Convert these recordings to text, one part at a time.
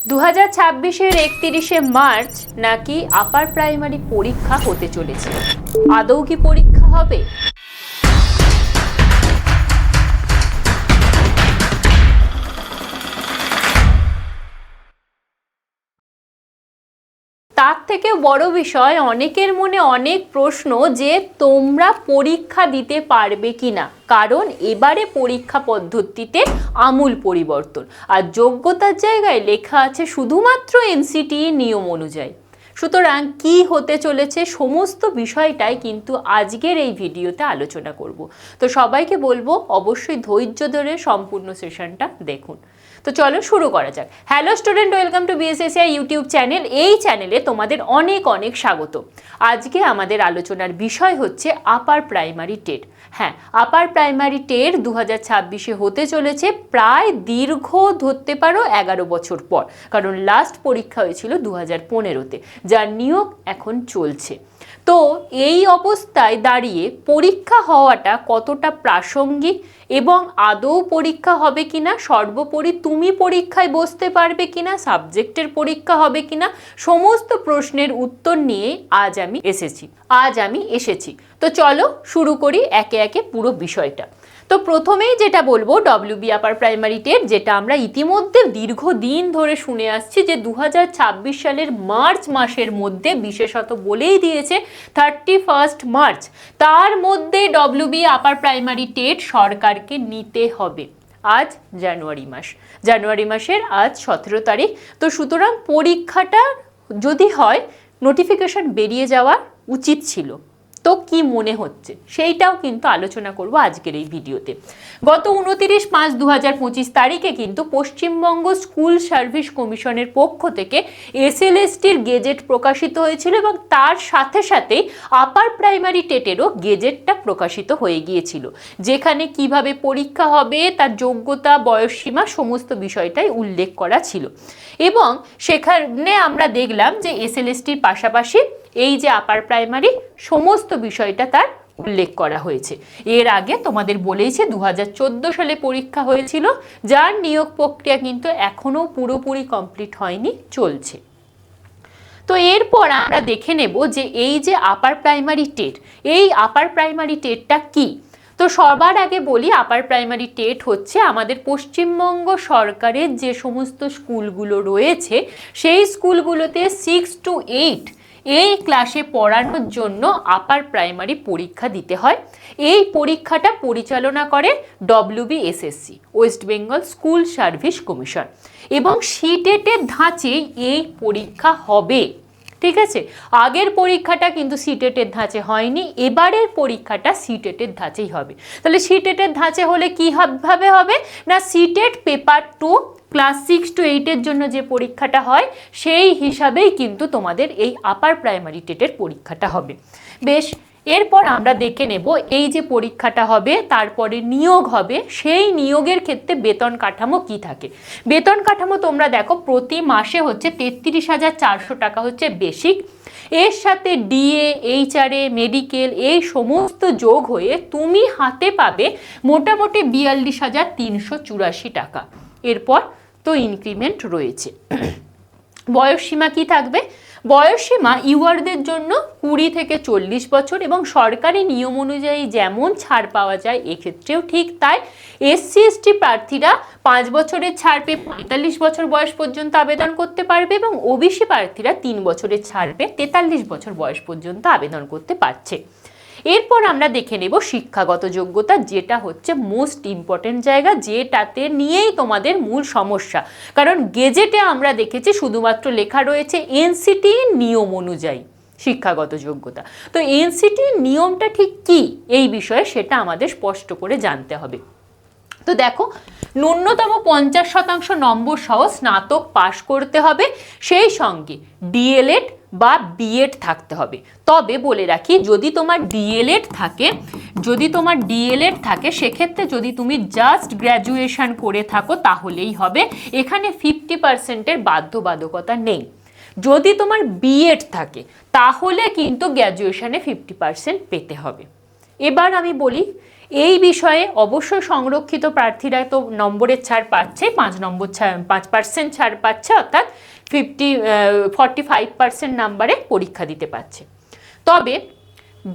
2026-এর 31শে March নাকি upper primary পরীক্ষা হতে চলেছে। আদৌ কি পরীক্ষা হবে? তার থেকে বড় বিষয়, অনেকের মনে অনেক প্রশ্ন যে তোমরা পরীক্ষা দিতে পারবে কিনা, কারণ এবারে পরীক্ষা পদ্ধতিতে আমূল পরিবর্তন, আর যোগ্যতার জায়গায় লেখা আছে শুধুমাত্র এনসিটিই নিয়ম অনুযায়ী। সুতরাং কি হতে চলেছে সমস্ত বিষয়টাই কিন্তু আজকের এই ভিডিওতে আলোচনা করব। তো সবাইকে বলবো অবশ্যই ধৈর্য ধরে সম্পূর্ণ সেশনটা দেখুন। তো চলো শুরু করা যাক। Hello student, welcome to BSSCI YouTube channel. এই চ্যানেলে তোমাদের অনেক অনেক স্বাগত। আজকে আমাদের আলোচনার বিষয় হচ্ছে আপার প্রাইমারি টেট। হ্যাঁ, আপার প্রাইমারি টেট 2026-এ হতে চলেছে, প্রায় দীর্ঘ ধরতে পারো 11 বছর পর, কারণ লাস্ট পরীক্ষা হয়েছিল 2015-তে, যার নিয়োগ এখন চলছে। তো এই অবস্থায় দাঁড়িয়ে পরীক্ষা হওয়াটা কতটা প্রাসঙ্গিক এবং আদৌ পরীক্ষা হবে কিনা, সর্বোপরি তুমি পরীক্ষায় বসতে পারবে কিনা, সাবজেক্টের পরীক্ষা হবে কিনা, সমস্ত প্রশ্নের উত্তর নিয়ে আজ আমি এসেছি। তো চলো শুরু করি একে একে পুরো বিষয়টা। তো প্রথমেই যেটা বলবো, ডব্লিউবি আপার প্রাইমারি টেট, যেটা আমরা ইতিমধ্যে দীর্ঘদিন ধরে শুনে আসছি যে 2026 সালের মার্চ মাসের মধ্যে, বিশেষত বলেই দিয়েছে 31 মার্চ, তার মধ্যে ডব্লিউবি আপার প্রাইমারি টেট সরকারকে নিতে হবে। আজ জানুয়ারি মাসের আজ 17 তারিখ। তো সুতরাং পরীক্ষাটা যদি হয়, নোটিফিকেশন বেরিয়ে যাওয়া উচিত ছিল। তো কি মনে হচ্ছে সেইটাও কিন্তু আলোচনা করব আজকের এই ভিডিওতে। গত 29/5/2025 তারিখে কিন্তু পশ্চিমবঙ্গ স্কুল সার্ভিস কমিশনের পক্ষ থেকে এসএলএসটির গেজেট প্রকাশিত হয়েছিল এবং তার সাথে সাথেই আপার প্রাইমারি টেটেরও গেজেটটা প্রকাশিত হয়ে গিয়েছিল, যেখানে কিভাবে পরীক্ষা হবে, তার যোগ্যতা, বয়সসীমা, সমস্ত বিষয়টাই উল্লেখ করা ছিল। এবং সেখানে আমরা দেখলাম যে এসএলএসটির পাশাপাশি এই যে আপার প্রাইমারি, সমস্ত বিষয়টা তার উল্লেখ করা হয়েছে। এর আগে তোমাদের বলেইছে 2014 সালে পরীক্ষা হয়েছিল, যার নিয়োগ প্রক্রিয়া কিন্তু এখনো পুরোপুরি কমপ্লিট হয়নি, চলছে। তো এরপর আমরা দেখে নেব যে এই যে আপার প্রাইমারি টেট, এই আপার প্রাইমারি টেটটা কি। তো সবার আগে বলি, আপার প্রাইমারি টেট হচ্ছে আমাদের পশ্চিমবঙ্গ সরকারের যে সমস্ত স্কুলগুলো রয়েছে, সেই স্কুলগুলোতে 6 to 8 এই ক্লাসে পড়ানোর জন্য আপার প্রাইমারি পরীক্ষা দিতে হয়। এই পরীক্ষাটা পরিচালনা করে WBSSC, West Bengal school service commission, এবং সিটেটের ধাঁচেই এই পরীক্ষা হবে। ঠিক আছে, আগের পরীক্ষাটা কিন্তু সিটেটের ধাঁচে হয়নি, এবারের পরীক্ষাটা সিটেটের ধাঁচেই হবে। তাহলে সিটেটের ধাঁচে হলে কীভাবে হবে না, সিটেট পেপার 2 ক্লাস 6 to 8-এর জন্য যে পরীক্ষাটা হয়, সেই হিসাবেই কিন্তু তোমাদের এই আপার প্রাইমারি টেটের পরীক্ষাটা হবে। বেশ, এরপর আমরা দেখে নেব এই যে পরীক্ষাটা হবে, তারপরে নিয়োগ হবে, সেই নিয়োগের ক্ষেত্রে বেতন কাঠামো কি থাকে। বেতন কাঠামো তোমরা দেখো, প্রতি মাসে হচ্ছে 33,400 টাকা হচ্ছে বেসিক, এর সাথে ডিএ, এইচআরএ, মেডিকেল, এই সমস্ত যোগ হয়ে তুমি হাতে পাবে মোটামুটি 42,384 টাকা। এরপর তো ইনক্রিমেন্ট রয়েছে। বয়সসীমা কি থাকবে? বয়সসীমা ইউআরদের জন্য 20 থেকে 40 বছর, এবং সরকারি নিয়ম অনুযায়ী যেমন ছাড় পাওয়া যায় এক্ষেত্রেও ঠিক তাই। এসসি এসটি প্রার্থীরা 5 বছরের ছাড় পেয়ে 45 বছর বয়স পর্যন্ত আবেদন করতে পারবে, এবং ওবিসি প্রার্থীরা 3 বছরের ছাড় পেয়ে 43 বছর বয়স পর্যন্ত আবেদন করতে পারছে। এরপর আমরা দেখে নেব শিক্ষাগত যোগ্যতা, যেটা হচ্ছে মোস্ট ইম্পর্টেন্ট জায়গা, যেটাতে নিয়েই তোমাদের মূল সমস্যা। কারণ গেজেটে আমরা দেখেছি শুধুমাত্র লেখা রয়েছে এনসিটি নিয়ম অনুযায়ী শিক্ষাগত যোগ্যতা। তো এনসিটি নিয়মটা ঠিক কি এই বিষয়ে সেটা আমাদের স্পষ্ট করে জানতে হবে। তো দেখো, ন্যূনতম 50% নম্বর সহ স্নাতক পাশ করতে হবে, সেই সঙ্গে ডিএলএড বা বিএড থাকতে হবে। তবে বলে রাখি, যদি তোমার ডিএলএড থাকে সেক্ষেত্রে যদি তুমি জাস্ট গ্র্যাজুয়েশন করে থাকো তাহলেই হবে, এখানে 50%-এর বাধ্যবাধকতা নেই। যদি তোমার বিএড থাকে তাহলে কিন্তু গ্র্যাজুয়েশনে 50% পেতে হবে। এবার আমি বলি, এই বিষয়ে অবশ্যই সংরক্ষিত প্রার্থীরা তো নম্বরের ছাড় পাচ্ছে, 5% ছাড় পাচ্ছে, অর্থাৎ 45% নাম্বারে পরীক্ষা দিতে পারছে। তবে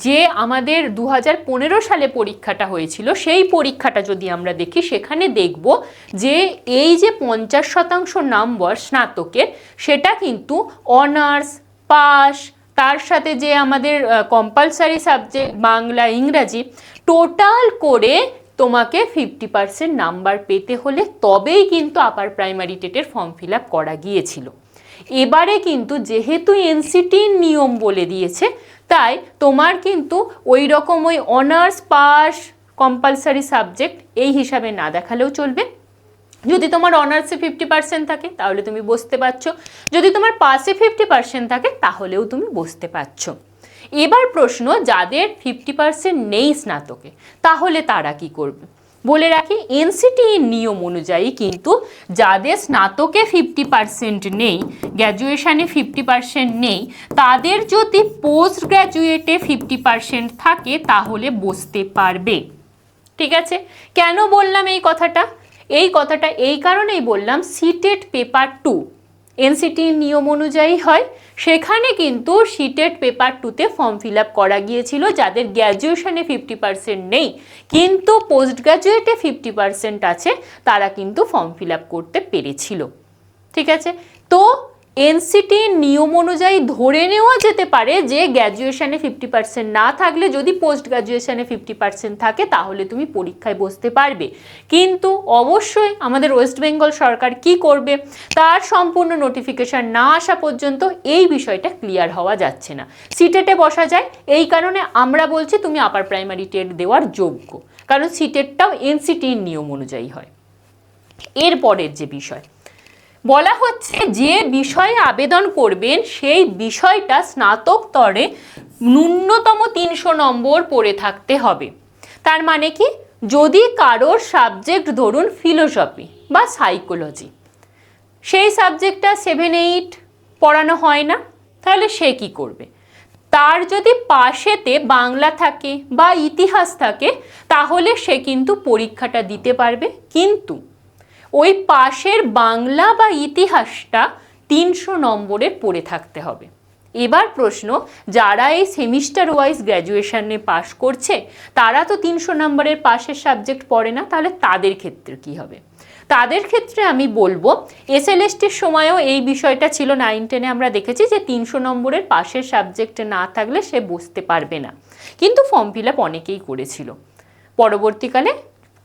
যে আমাদের 2015 সালে পরীক্ষাটা হয়েছিল, সেই পরীক্ষাটা যদি আমরা দেখি, সেখানে দেখব যে এই যে 50% নম্বর স্নাতকের, সেটা কিন্তু অনার্স, পাস, তার সাথে যে আমাদের কম্পালসারি সাবজেক্ট বাংলা, ইংরাজি, টোটাল করে তোমাকে 50% নাম্বার পেতে হলে তবেই কিন্তু আপার প্রাইমারি টেটের ফর্ম ফিল আপ করা গিয়েছিল। এবারে কিন্তু যেহেতু এনসিটির নিয়ম বলে দিয়েছে, তাই তোমার কিন্তু ওই রকম ওই অনার্স, পাস, কম্পালসারি সাবজেক্ট এই হিসাবে না দেখালেও চলবে। যদি তোমার অনার্সে 50% থাকে তাহলে তুমি বসতে পারছো, যদি তোমার পাসে 50% থাকে তাহলেও তুমি বসতে পারছো। এবার প্রশ্ন, যাদের 50% নেই স্নাতকে, তাহলে তারা কি করবে? বলে রাখি, এনসিটির নিয়ম অনুযায়ী কিন্তু যাদের স্নাতকে 50% নেই, গ্র্যাজুয়েশনে 50% নেই, তাদের যদি পোস্ট গ্র্যাজুয়েটে 50% থাকে তাহলে বসতে পারবে। ঠিক আছে, কেন বললাম এই কথাটা? এই কথাটা এই কারণেই বললাম, সিটেট পেপার 2 এনসিটির নিয়ম অনুযায়ী হয়, সেখানে কিন্তু সিটেট পেপার 2তে ফর্ম ফিল আপ করা গিয়েছিল যাদের গ্র্যাজুয়েশনে 50% নেই কিন্তু পোস্ট গ্র্যাজুয়েটে 50% আছে, তারা কিন্তু ফর্ম ফিল আপ করতে পেরেছিল। ঠিক আছে, তো এনসিটির নিয়ম অনুযায়ী ধরে নেওয়া যেতে পারে যে গ্র্যাজুয়েশনে 50% না থাকলে যদি পোস্ট গ্র্যাজুয়েশনে 50% থাকে তাহলে তুমি পরীক্ষায় বসতে পারবে। কিন্তু অবশ্যই আমাদের ওয়েস্ট বেঙ্গল সরকার কি করবে, তার সম্পূর্ণ নোটিফিকেশন না আসা পর্যন্ত এই বিষয়টা ক্লিয়ার হওয়া যাচ্ছে না। সিটেটে বসা যায়, এই কারণে আমরা বলছি তুমি আপার প্রাইমারি টেট দেওয়ার যোগ্য, কারণ সিটেটটাও এনসিটির নিয়ম অনুযায়ী হয়। এরপরের যে বিষয় বলা হচ্ছে, যে বিষয়ে আবেদন করবেন সেই বিষয়টা স্নাতক স্তরে ন্যূনতম 300 নম্বর পড়ে থাকতে হবে। তার মানে কি, যদি কারোর সাবজেক্ট ধরুন ফিলোসফি বা সাইকোলজি, সেই সাবজেক্টটা 7-8 পড়ানো হয় না, তাহলে সে কি করবে? তার যদি পাশেতে বাংলা থাকে বা ইতিহাস থাকে তাহলে সে কিন্তু পরীক্ষাটা দিতে পারবে, কিন্তু ওই পাশের বাংলা বা ইতিহাসটা 300 নম্বরের পড়ে থাকতে হবে। এবার প্রশ্ন, যারা এই সেমিস্টার ওয়াইজ গ্র্যাজুয়েশনে পাস করছে তারা তো 300 নম্বরের পাশের সাবজেক্ট পড়ে না, তাহলে তাদের ক্ষেত্রে কি হবে? তাদের ক্ষেত্রে আমি বলবো, এসএলএসটির সময়ও এই বিষয়টা ছিল, 9-10-এ আমরা দেখেছি যে 300 নম্বরের পাশের সাবজেক্ট না থাকলে সে বসতে পারবে না, কিন্তু ফর্ম ফিল আপ অনেকেই করেছিল। পরবর্তীকালে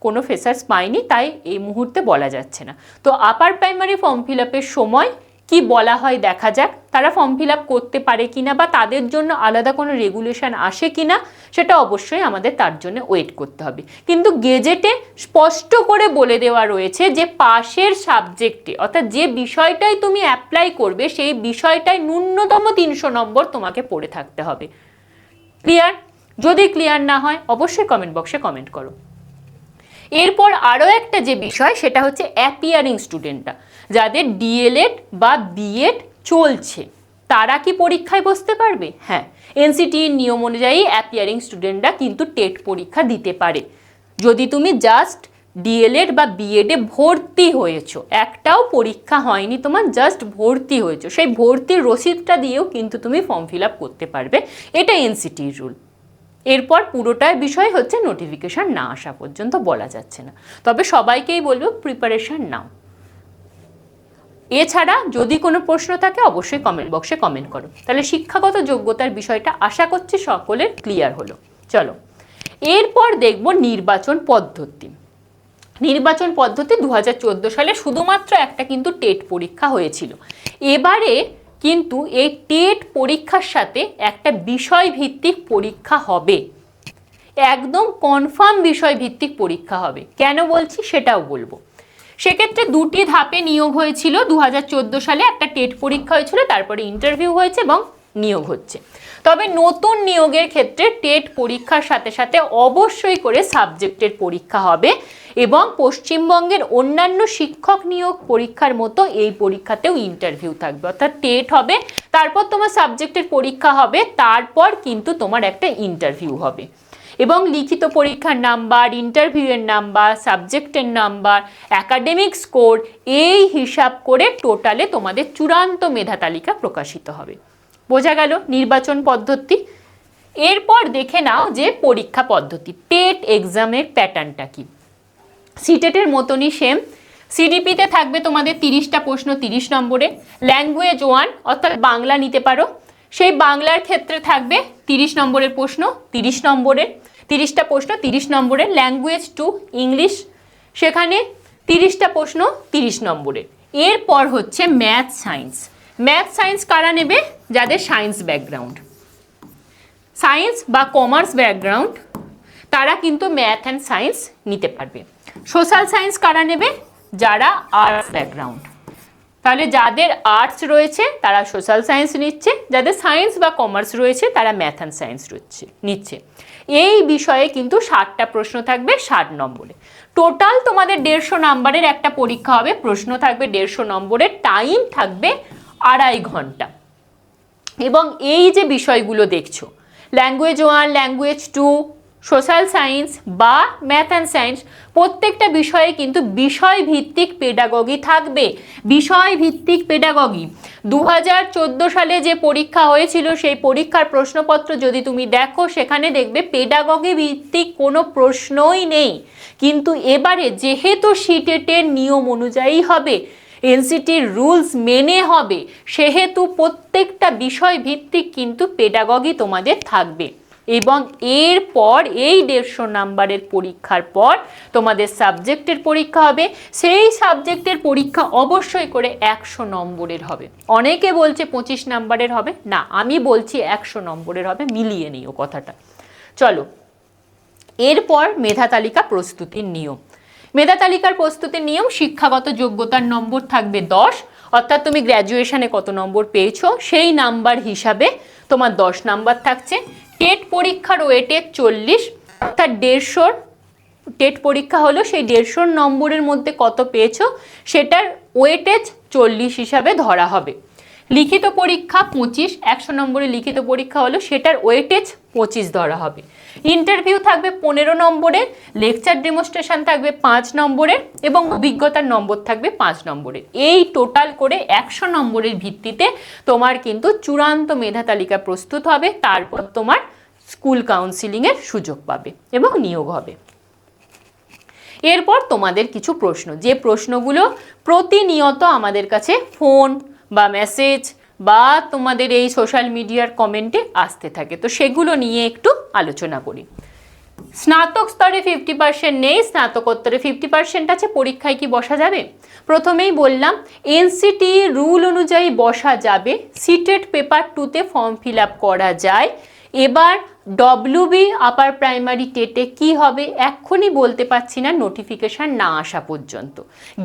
কোনো ফেসার্স পায়নি, তাই এই মুহূর্তে বলা যাচ্ছে না। তো আপার প্রাইমারি ফর্ম ফিল আপের সময় কি বলা হয় দেখা যাক, তারা ফর্ম ফিল আপ করতে পারে কিনা বা তাদের জন্য আলাদা কোনো রেগুলেশন আসে কিনা, সেটা অবশ্যই আমাদের তার জন্য ওয়েট করতে হবে। কিন্তু গেজেটে স্পষ্ট করে বলে দেওয়া রয়েছে যে পাশের সাবজেক্টে, অর্থাৎ যে বিষয়টাই তুমি অ্যাপ্লাই করবে সেই বিষয়টাই ন্যূনতম 300 নম্বর তোমাকে পড়ে থাকতে হবে। ক্লিয়ার? যদি ক্লিয়ার না হয় অবশ্যই কমেন্ট বক্সে কমেন্ট করো। এরপর আরও একটা যে বিষয়, সেটা হচ্ছে অ্যাপিয়ারিং স্টুডেন্টরা, যাদের ডিএলএড বা বিএড চলছে, তারা কি পরীক্ষায় বসতে পারবে? হ্যাঁ, এনসিটির নিয়ম অনুযায়ী অ্যাপিয়ারিং স্টুডেন্টরা কিন্তু টেট পরীক্ষা দিতে পারে। যদি তুমি জাস্ট ডিএলএড বা বিএডে ভর্তি হয়েছো, একটাও পরীক্ষা হয়নি তোমার, জাস্ট ভর্তি হয়েছো, সেই ভর্তির রসিদটা দিয়েও কিন্তু তুমি ফর্ম ফিল আপ করতে পারবে, এটা এনসিটির রুল। এরপর পুরোটার বিষয় হচ্ছে নোটিফিকেশন না আসা পর্যন্ত বলা যাচ্ছে না, তবে সবাইকেই বলবো প্রিপারেশন নাও। এছাড়া যদি কোনো প্রশ্ন থাকে অবশ্যই কমেন্ট বক্সে কমেন্ট করো। তাহলে শিক্ষাগত যোগ্যতার বিষয়টা আশা করছি সকলের ক্লিয়ার হলো। চলো এরপর দেখব নির্বাচন পদ্ধতি। নির্বাচন পদ্ধতি 2014 সালে শুধুমাত্র একটা কিন্তু টেট পরীক্ষা হয়েছিল। এবারে কিন্তু এই টেট পরীক্ষার সাথে একটা বিষয় ভিত্তিক পরীক্ষা হবে, একদম কনফার্ম বিষয় ভিত্তিক পরীক্ষা হবে। কেন বলছি সেটাও বলবো। সেক্ষেত্রে দুটি ধাপে নিয়োগ হয়েছিল। 2014 সালে একটা টেট পরীক্ষা হয়েছিল, তারপরে ইন্টারভিউ হয়েছে এবং নিয়োগ হচ্ছে। তবে নতুন নিয়োগের ক্ষেত্রে টেট পরীক্ষার সাথে সাথে অবশ্যই করে সাবজেক্টের পরীক্ষা হবে এবং পশ্চিমবঙ্গের অন্যান্য শিক্ষক নিয়োগ পরীক্ষার মতো এই পরীক্ষাতেও ইন্টারভিউ থাকবে, অর্থাৎ টেট হবে, তারপর তোমার সাবজেক্টের পরীক্ষা হবে, তারপর কিন্তু তোমার একটা ইন্টারভিউ হবে। এবং লিখিত পরীক্ষার নাম্বার, ইন্টারভিউয়ের নাম্বার, সাবজেক্টের নাম্বার, একাডেমিক স্কোর, এই হিসাব করে টোটালে তোমাদের চূড়ান্ত মেধা তালিকা প্রকাশিত হবে। বোঝা গেল নির্বাচন পদ্ধতি। এরপর দেখে নাও যে পরীক্ষা পদ্ধতি, টেট এক্সামের প্যাটার্নটা কি। সিটেটের মতনই সেম, সিডিপিতে থাকবে তোমাদের 30টা প্রশ্ন 30 নম্বরে, ল্যাঙ্গুয়েজ 1 অর্থাৎ বাংলা নিতে পারো, সেই বাংলার ক্ষেত্রে থাকবে 30 নম্বরের প্রশ্ন 30 নম্বরের, 30টা প্রশ্ন 30 নম্বরের। ল্যাঙ্গুয়েজ 2 ইংলিশ, সেখানে 30টা প্রশ্ন 30 নম্বরের। এরপর হচ্ছে ম্যাথ সায়েন্স। ম্যাথ সায়েন্স কারা নেবে? যাদের সায়েন্স ব্যাকগ্রাউন্ড, সায়েন্স বা কমার্স ব্যাকগ্রাউন্ড, তারা কিন্তু ম্যাথ অ্যান্ড সায়েন্স নিতে পারবে। সোশ্যাল সায়েন্স কারা নেবে? যারা আর্টস ব্যাকগ্রাউন্ড। তাহলে যাদের আর্টস রয়েছে তারা সোশ্যাল সায়েন্স নিচ্ছে, যাদের সায়েন্স বা কমার্স রয়েছে তারা ম্যাথ অ্যান্ড সায়েন্স নিচ্ছে। এই বিষয়ে কিন্তু 60টা প্রশ্ন থাকবে 60 নম্বরে। টোটাল তোমাদের 150 নম্বরের একটা পরীক্ষা হবে, প্রশ্ন থাকবে 150 নম্বরের, টাইম থাকবে 2.5 ঘন্টা। এবং এই যে বিষয়গুলো দেখছো, ল্যাঙ্গুয়েজ 1, ল্যাঙ্গুয়েজ 2, সোশ্যাল সায়েন্স বা ম্যাথ অ্যান্ড সায়েন্স, প্রত্যেকটা বিষয়ে কিন্তু বিষয়ভিত্তিক পেডাগগি থাকবে। বিষয়ভিত্তিক পেডাগগি 2014 সালে যে পরীক্ষা হয়েছিল সেই পরীক্ষার প্রশ্নপত্র যদি তুমি দেখো, সেখানে দেখবে পেডাগগি ভিত্তিক কোনো প্রশ্নই নেই। কিন্তু এবারে যেহেতু সিটেটের নিয়ম অনুযায়ী হবে, এনসিটির রুলস মেনে হবে, সেহেতু প্রত্যেকটা বিষয় ভিত্তিক কিন্তু পেডাগগি তোমাদের থাকবে। এবং এরপর এই 150 নম্বরের পরীক্ষার পর তোমাদের সাবজেক্টের পরীক্ষা হবে। সেই সাবজেক্টের পরীক্ষা অবশ্যই করে 100 নম্বরের হবে। অনেকে বলছে 25 নম্বরের হবে, না আমি বলছি 100 নম্বরের হবে, মিলিয়ে নিও কথাটা। চলো এরপর মেধা তালিকা প্রস্তুতির নিয়ম। মেধা তালিকার প্রস্তুতির নিয়ম, শিক্ষাগত যোগ্যতার নম্বর থাকবে 10, অর্থাৎ তুমি গ্র্যাজুয়েশনে কত নম্বর পেয়েছো সেই নাম্বার হিসাবে তোমার 10 নাম্বার থাকছে। টেট পরীক্ষার ওয়েটেজ 40, অর্থাৎ 150 টেট পরীক্ষা হলো, সেই 150 নম্বরের মধ্যে কত পেয়েছো সেটার ওয়েটেজ 40 হিসাবে ধরা হবে। লিখিত পরীক্ষা 25, 100 নম্বরের লিখিত পরীক্ষা হলো, সেটার ওয়েটেজ 25 ধরা হবে। ইন্টারভিউ থাকবে 15 নম্বরের, লেকচার ডেমনস্ট্রেশন থাকবে 5 নম্বরের এবং অভিজ্ঞতার নম্বর থাকবে 5 নম্বরের। এই টোটাল করে 100 নম্বরের ভিত্তিতে তোমার কিন্তু চূড়ান্ত মেধা তালিকা প্রস্তুত হবে। তারপর তোমার স্কুল কাউন্সিলিংয়ের সুযোগ পাবে এবং নিয়োগ হবে। এরপর তোমাদের কিছু প্রশ্ন, যে প্রশ্নগুলো প্রতিনিয়ত আমাদের কাছে ফোন বা মেসেজ বা তোমাদের এই সোশ্যাল মিডিয়ার কমেন্টে আসতে থাকে, তো সেগুলো নিয়ে একটু আলোচনা করি। স্নাতক স্তরে 50% নেই, স্নাতকোত্তরে 50% আছে, পরীক্ষায় কি বসা যাবে? প্রথমেই বললাম এনসিটি রুল অনুযায়ী বসা যাবে। সিটেট পেপার 2তে ফর্ম ফিল আপ করা যায়। এবার ডব্লিউবি আপার প্রাইমারি টেটে কি হবে এক্ষুনি বলতে পারছি না, নোটিফিকেশন না আসা পর্যন্ত।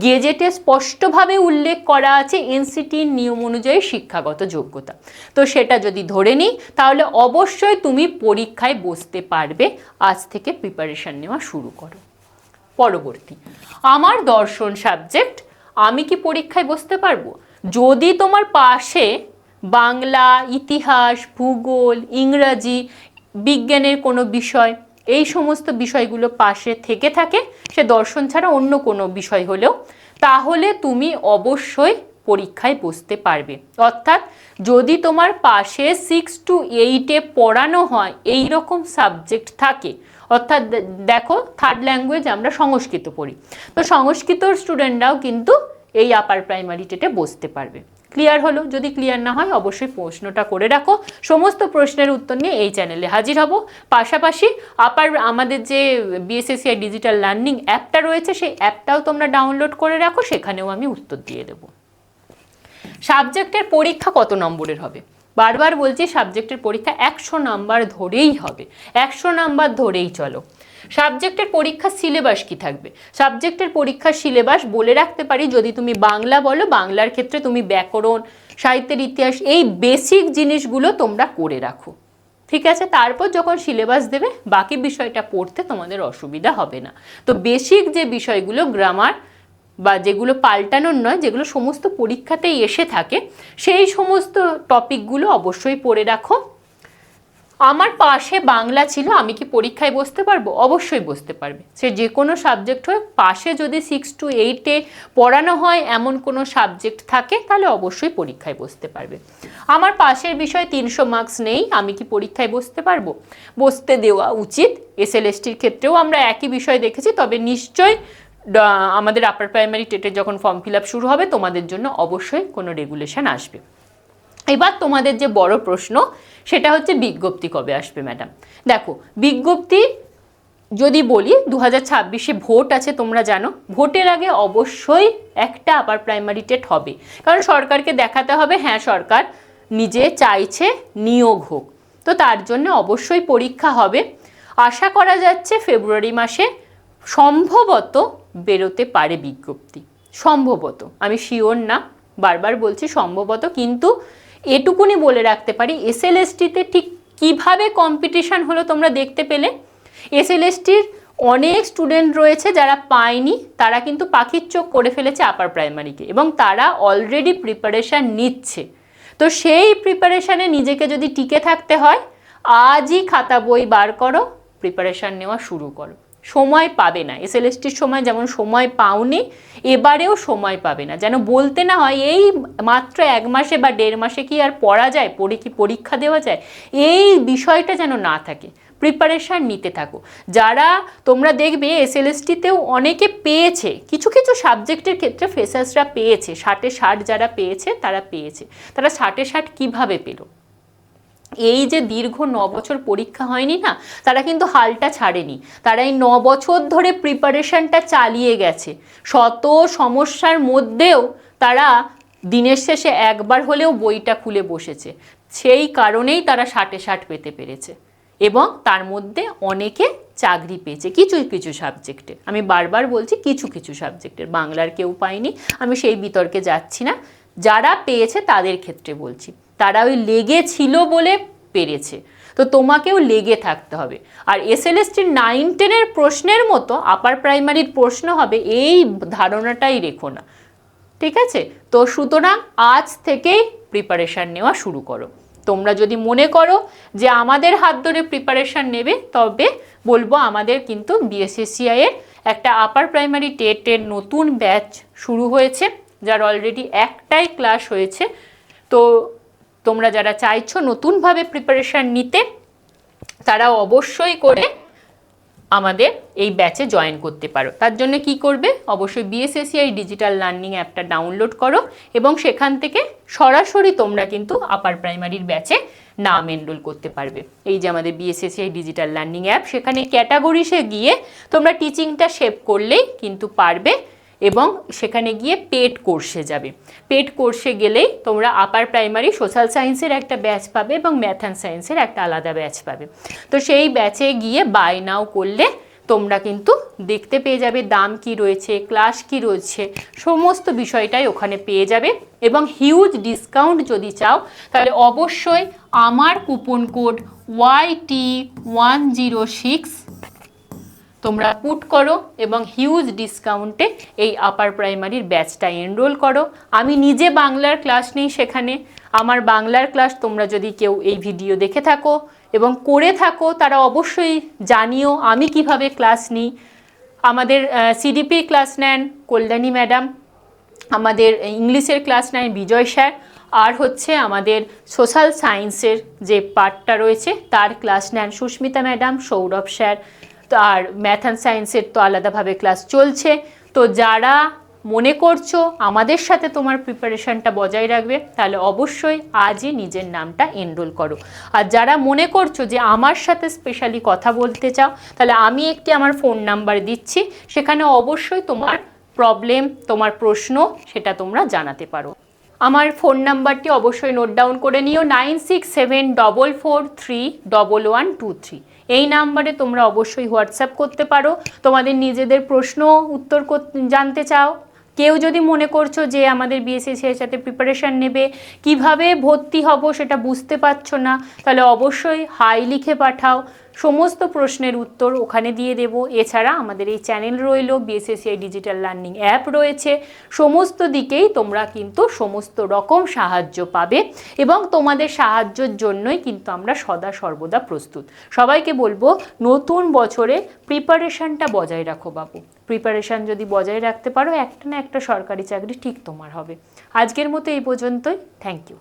গেজেটে স্পষ্টভাবে উল্লেখ করা আছে এনসিটির নিয়ম অনুযায়ী শিক্ষাগত যোগ্যতা, তো সেটা যদি ধরে নিই তাহলে অবশ্যই তুমি পরীক্ষায় বসতে পারবে। আজ থেকে প্রিপারেশন নেওয়া শুরু করো। পরবর্তী, আমার দর্শন সাবজেক্ট, আমি কি পরীক্ষায় বসতে পারবো? যদি তোমার পাশে বাংলা, ইতিহাস, ভূগোল, ইংরাজি, বিজ্ঞানের কোনো বিষয়, এই সমস্ত বিষয়গুলো পাশে থেকে থাকে, সে দর্শন ছাড়া অন্য কোনো বিষয় হলেও, তাহলে তুমি অবশ্যই পরীক্ষায় বসতে পারবে। অর্থাৎ যদি তোমার পাশে 6 to 8-এ পড়ানো হয় এই রকম সাবজেক্ট থাকে, অর্থাৎ দেখো থার্ড ল্যাঙ্গুয়েজ আমরা সংস্কৃত পড়ি, তো সংস্কৃতর স্টুডেন্টরাও কিন্তু এই আপার প্রাইমারি টেটে বসতে পারবে। ক্লিয়ার হলো? যদি ক্লিয়ার না হয় অবশ্যই প্রশ্নটা করে রাখো। সমস্ত প্রশ্নের উত্তর নিয়ে এই চ্যানেলে হাজির হব। পাশাপাশি আমাদের যে বিএসএসসিআই ডিজিটাল লার্নিং অ্যাপটা রয়েছে সেই অ্যাপটাও তোমরা ডাউনলোড করে রাখো, সেখানেও আমি উত্তর দিয়ে দেবো। সাবজেক্টের পরীক্ষা কত নম্বরের হবে? বারবার বলছি সাবজেক্টের পরীক্ষা 100 নাম্বার ধরেই হবে, 100 নাম্বার ধরেই চলো। সাবজেক্টের পরীক্ষার সিলেবাস কি থাকবে? সাবজেক্টের পরীক্ষার সিলেবাস বলে রাখতে পারি, যদি তুমি বাংলা বলো, বাংলার ক্ষেত্রে তুমি ব্যাকরণ, সাহিত্যের ইতিহাস, এই বেসিক জিনিসগুলো তোমরা করে রাখো, ঠিক আছে? তারপর যখন সিলেবাস দেবে বাকি বিষয়টা পড়তে তোমাদের অসুবিধা হবে না। তো বেসিক যে বিষয়গুলো, গ্রামার বা যেগুলো পাল্টানোর নয়, যেগুলো সমস্ত পরীক্ষাতেই এসে থাকে, সেই সমস্ত টপিকগুলো অবশ্যই পড়ে রাখো। আমার পাশে বাংলা ছিল, আমি কি পরীক্ষায় বসতে পারবো? অবশ্যই বসতে পারবে। সে যে কোনো সাবজেক্ট হোক, পাশে যদি 6 to 8-এ পড়ানো হয় এমন কোনো সাবজেক্ট থাকে তাহলে অবশ্যই পরীক্ষায় বসতে পারবে। আমার পাশের বিষয় 300 মার্কস নেই, আমি কি পরীক্ষায় বসতে পারবো? বসতে দেওয়া উচিত। এসএলএসটির ক্ষেত্রেও আমরা একই বিষয় দেখেছি, তবে নিশ্চয়ই আমাদের আপার প্রাইমারি টেটের যখন ফর্ম ফিল আপ শুরু হবে তোমাদের জন্য অবশ্যই কোনো রেগুলেশন আসবে। এবার তোমাদের যে বড় প্রশ্ন সেটা হচ্ছে বিজ্ঞপ্তি কবে আসবে ম্যাডাম। দেখো, বিজ্ঞপ্তি যদি বলি 2026-এ ভোট আছে, তোমরা জানো। ভোটের আগে অবশ্যই একটা আপার প্রাইমারি টেট হবে, কারণ সরকারকে দেখাতে হবে হ্যাঁ সরকার নিজে চাইছে নিয়োগ হোক। তো তার জন্য অবশ্যই পরীক্ষা হবে। আশা করা যাচ্ছে ফেব্রুয়ারি মাসে সম্ভবত বেরোতে পারে বিজ্ঞপ্তি, সম্ভবত, আমি শিওর না, বারবার বলছি সম্ভবত। কিন্তু এটুকুনি বলে রাখতে পারি, এসএলএসটিতে ঠিক কিভাবে কম্পিটিশন হলো তোমরা দেখতে পেলে। এসএলএসটির অনেক স্টুডেন্ট রয়েছে যারা পায়নি, তারা কিন্তু পাখির চোখ করে ফেলেছে আপার প্রাইমারিকে, এবং তারা অলরেডি প্রিপারেশান নিচ্ছে। তো সেই প্রিপারেশানে নিজেকে যদি টিকে থাকতে হয়, আজই খাতা বই বার করো, প্রিপারেশান নেওয়া শুরু করো। সময় পাবে না, এসএলএসটির সময় যেমন সময় পাওনি, এবারেও সময় পাবে না। যেন বলতে না হয় এই মাত্র 1 মাসে বা 1.5 মাসে কি আর পড়া যায়, কি পরীক্ষা দেওয়া যায়, এই বিষয়টা যেন না থাকে। প্রিপারেশান নিতে থাকো। যারা তোমরা দেখবে এসএলএসটিতেও অনেকে পেয়েছে, কিছু কিছু সাবজেক্টের ক্ষেত্রে ফ্রেশার্সরা পেয়েছে, 60-এ 60 যারা পেয়েছে তারা পেয়েছে। তারা 60-এ 60 কীভাবে পেল? এই যে দীর্ঘ 9 বছর পরীক্ষা হয়নি না, তারা কিন্তু হালটা ছাড়েনি। তারা এই 9 বছর ধরে প্রিপারেশনটা চালিয়ে গেছে। শত সমস্যার মধ্যেও তারা দিনের শেষে একবার হলেও বইটা খুলে বসেছে। সেই কারণেই তারা 60-এ 60 পেতে পেরেছে, এবং তার মধ্যে অনেকে চাকরি পেয়েছে কিছু কিছু সাবজেক্টে। আমি বারবার বলছি কিছু কিছু সাবজেক্টের, বাংলার কেউ পায়নি, আমি সেই বিতর্কে যাচ্ছি না। যারা পেয়েছে তাদের ক্ষেত্রে বলছি, তারা ওই লেগেছিল বলে পেরেছে। তো তোমাকেও লেগে থাকতে হবে। আর এসএলএসটির 9-10-এর প্রশ্নের মতো আপার প্রাইমারির প্রশ্ন হবে, এই ধারণাটাই রেখো না, ঠিক আছে? তো সুতরাং আজ থেকেই প্রিপারেশান নেওয়া শুরু করো। তোমরা যদি মনে করো যে আমাদের হাত ধরে প্রিপারেশান নেবে, তবে বলবো আমাদের কিন্তু বিএসএসসিআই এর একটা আপার প্রাইমারি টেটের নতুন ব্যাচ শুরু হয়েছে, যার অলরেডি একটাই ক্লাস হয়েছে। তো তোমরা যারা চাইছো নতুনভাবে প্রিপারেশান নিতে, তারা অবশ্যই করে আমাদের এই ব্যাচে জয়েন করতে পারো। তার জন্য কি করবে? অবশ্যই বিএসএসসিআই ডিজিটাল লার্নিং অ্যাপটা ডাউনলোড করো, এবং সেখান থেকে সরাসরি তোমরা কিন্তু আপার প্রাইমারির ব্যাচে নাম এনরোল করতে পারবে। এই যে আমাদের বিএসএসসিআই ডিজিটাল লার্নিং অ্যাপ, সেখানে ক্যাটাগরিসে গিয়ে তোমরা টিচিংটা সেভ করলেই কিন্তু পারবে, এবং সেখানে গিয়ে পেড কোর্সে যাবে। পেড কোর্সে গেলেই তোমরা আপার প্রাইমারি সোশ্যাল সায়েন্সের একটা ব্যাচ পাবে এবং ম্যাথ অ্যান্ড সায়েন্সের একটা আলাদা ব্যাচ পাবে। তো সেই ব্যাচে গিয়ে বাই নাও করলে তোমরা কিন্তু দেখতে পেয়ে যাবে দাম কি রয়েছে, ক্লাস কি রয়েছে, সমস্ত বিষয়টাই ওখানে পেয়ে যাবে। এবং হিউজ ডিসকাউন্ট যদি চাও, তাহলে অবশ্যই আমার কুপন কোড YT106 তোমরা পুট করো, এবং হিউজ ডিসকাউন্টে এই আপার প্রাইমারির ব্যাচটা এনরোল করো। আমি নিজে বাংলার ক্লাস নিই সেখানে। আমার বাংলার ক্লাস তোমরা যদি কেউ এই ভিডিও দেখে থাকো এবং করে থাকো, তারা অবশ্যই জানিও আমি কিভাবে ক্লাস নিই। আমাদের সিডিপি ক্লাস নেন কল্যাণী ম্যাডাম, আমাদের ইংলিশের ক্লাস নেন বিজয় স্যার, আর হচ্ছে আমাদের সোশ্যাল সায়েন্সের যে পার্টটা রয়েছে তার ক্লাস নেন সুস্মিতা ম্যাডাম, সৌরভ স্যার। আর ম্যাথ অ্যান্ড সায়েন্সের তো আলাদাভাবে ক্লাস চলছে। তো যারা মনে করছো আমাদের সাথে তোমার প্রিপারেশানটা বজায় রাখবে, তাহলে অবশ্যই আজই নিজের নামটা এনরোল করো। আর যারা মনে করছো যে আমার সাথে স্পেশালি কথা বলতে চাও, তাহলে আমি একটি আমার ফোন নাম্বার দিচ্ছি, সেখানে অবশ্যই তোমার প্রবলেম, তোমার প্রশ্ন সেটা তোমরা জানাতে পারো। আমার ফোন নাম্বারটি অবশ্যই নোট ডাউন করে নিও, 9674431123। এই নাম্বারে তোমরা অবশ্যই হোয়াটসঅ্যাপ করতে পারো, তোমাদের নিজেদের প্রশ্ন উত্তর জানতে চাও। কেউ যদি মনে করছো যে আমাদের বিএসএসসিআই এর সাথে প্রিপারেশান নেবে, কিভাবে ভর্তি হব সেটা বুঝতে পারছো না, তাহলে অবশ্যই হাই লিখে পাঠাও সমস্ত প্রশ্নের উত্তর ওখানে দিয়ে দেব। এছাড়া আমাদের এই চ্যানেল রইল, বিএসএসসিআই ডিজিটাল লার্নিং অ্যাপ রয়েছে, সমস্ত দিকেই তোমরা কিন্তু সমস্ত রকম সাহায্য পাবে এবং তোমাদের সাহায্যের জন্যই কিন্তু আমরা সদা সর্বদা প্রস্তুত। সবাইকে বলবো নতুন বছরে প্রিপারেশনটা বজায় রাখো বাবু। প্রিপারেশন যদি বজায় রাখতে পারো, একটা না একটা সরকারি চাকরি ঠিক তোমার হবে। আজকের মতো এই পর্যন্তই। Thank you.